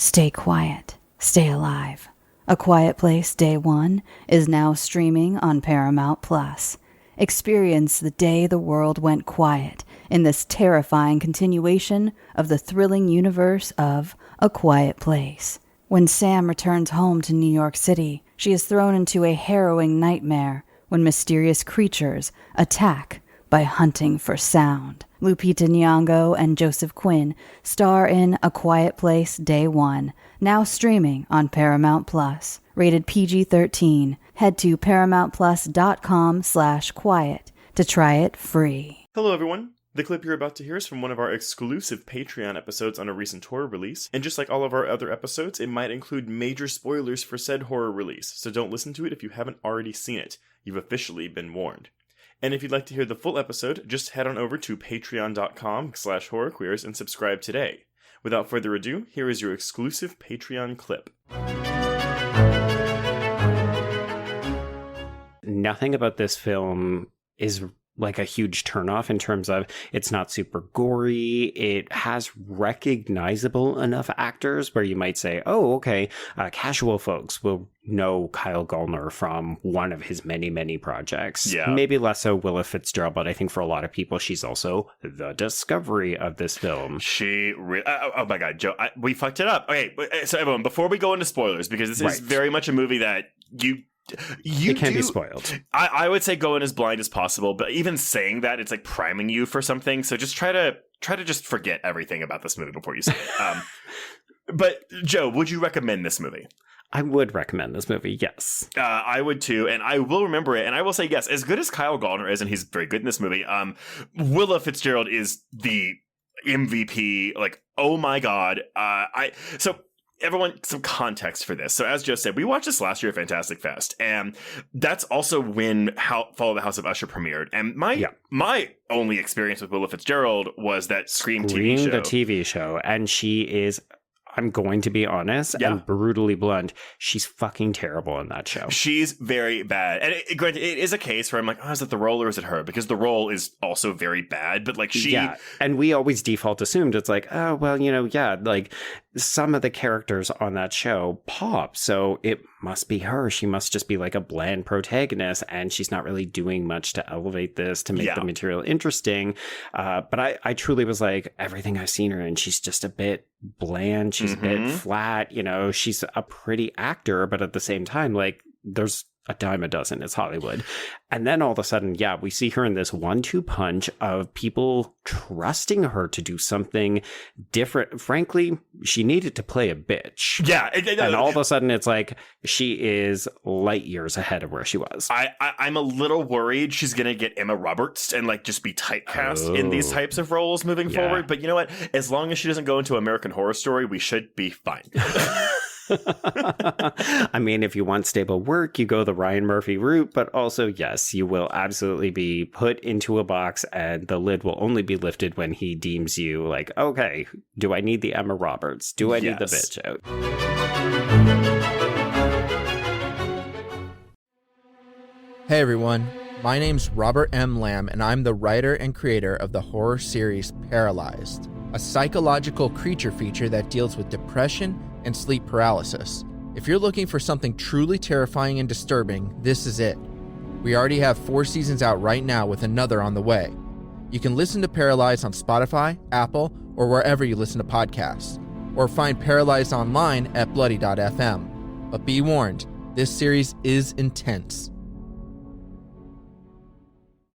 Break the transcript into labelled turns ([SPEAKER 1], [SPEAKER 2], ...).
[SPEAKER 1] Stay quiet. Stay alive. A Quiet Place Day 1 is now streaming on Paramount+. Experience the day the world went quiet in this terrifying continuation of the thrilling universe of A Quiet Place. When Sam returns home to New York City, she is thrown into a harrowing nightmare when mysterious creatures attack by hunting for sound. Lupita Nyong'o and Joseph Quinn star in A Quiet Place Day 1, now streaming on Paramount+. Rated PG-13. Head to ParamountPlus.com/quiet to try it free.
[SPEAKER 2] Hello everyone. The clip you're about to hear is from one of our exclusive Patreon episodes on a recent horror release, and just like all of our other episodes, it might include major spoilers for said horror release, so don't listen to it if you haven't already seen it. You've officially been warned. And if you'd like to hear the full episode, just head on over to patreon.com/horrorqueers and subscribe today. Without further ado, here is your exclusive Patreon clip.
[SPEAKER 3] Nothing about this film is like a huge turnoff in terms of it's not super gory. It has recognizable enough actors where you might say, oh, okay, casual folks will know Kyle Gallner from one of his many, many projects.
[SPEAKER 2] Yeah.
[SPEAKER 3] Maybe less so Willa Fitzgerald, but I think for a lot of people, she's also the discovery of this film.
[SPEAKER 2] Oh my God, Joe, we fucked it up. Okay, so everyone, before we go into spoilers, because this is very much a movie that it can be spoiled. I would say go in as blind as possible, but even saying that, it's like priming you for something. So just try to just forget everything about this movie before you see it. But Joe, would you recommend this movie?
[SPEAKER 3] I would recommend this movie, yes.
[SPEAKER 2] I would too, and I will remember it, and I will say yes. As good as Kyle Gallner is, and he's very good in this movie, Willa Fitzgerald is the MVP. Like, oh my God, everyone, some context for this. So as Joe said, we watched this last year at Fantastic Fest, and that's also when Follow the House of Usher premiered. And my only experience with Willa Fitzgerald was that Scream TV show.
[SPEAKER 3] The TV show, and she is, I'm going to be honest and brutally blunt, she's fucking terrible in that show.
[SPEAKER 2] She's very bad. And granted, it is a case where I'm like, oh, is it the role or is it her? Because the role is also very bad, but like she...
[SPEAKER 3] Yeah, and we always default assumed it's like, oh, well, like some of the characters on that show pop, so it must be her. She must just be like a bland protagonist, and she's not really doing much to elevate this, to make the material interesting. But I truly was like, everything I've seen her in, she's just a bit bland. She's a bit flat. She's a pretty actor, but at the same time, like, there's a dime a dozen. It's Hollywood. And then all of a sudden, we see her in this 1-2 punch of people trusting her to do something different. Frankly, she needed to play a bitch.
[SPEAKER 2] Yeah.
[SPEAKER 3] And all of a sudden, it's like she is light years ahead of where she was.
[SPEAKER 2] I'm a little worried she's going to get Emma Roberts and like just be typecast in these types of roles moving forward. But you know what? As long as she doesn't go into American Horror Story, we should be fine.
[SPEAKER 3] I mean, if you want stable work, you go the Ryan Murphy route, but also, yes, you will absolutely be put into a box and the lid will only be lifted when he deems you like, okay, do I need the Emma Roberts? Do I need the bitch out?
[SPEAKER 4] Hey everyone, my name's Robert M. Lamb and I'm the writer and creator of the horror series Paralyzed, a psychological creature feature that deals with depression and sleep paralysis. If you're looking for something truly terrifying and disturbing, this is it. We already have 4 seasons out right now with another on the way. You can listen to Paralyzed on Spotify, Apple, or wherever you listen to podcasts, or find Paralyzed online at bloody.fm. But be warned, this series is intense.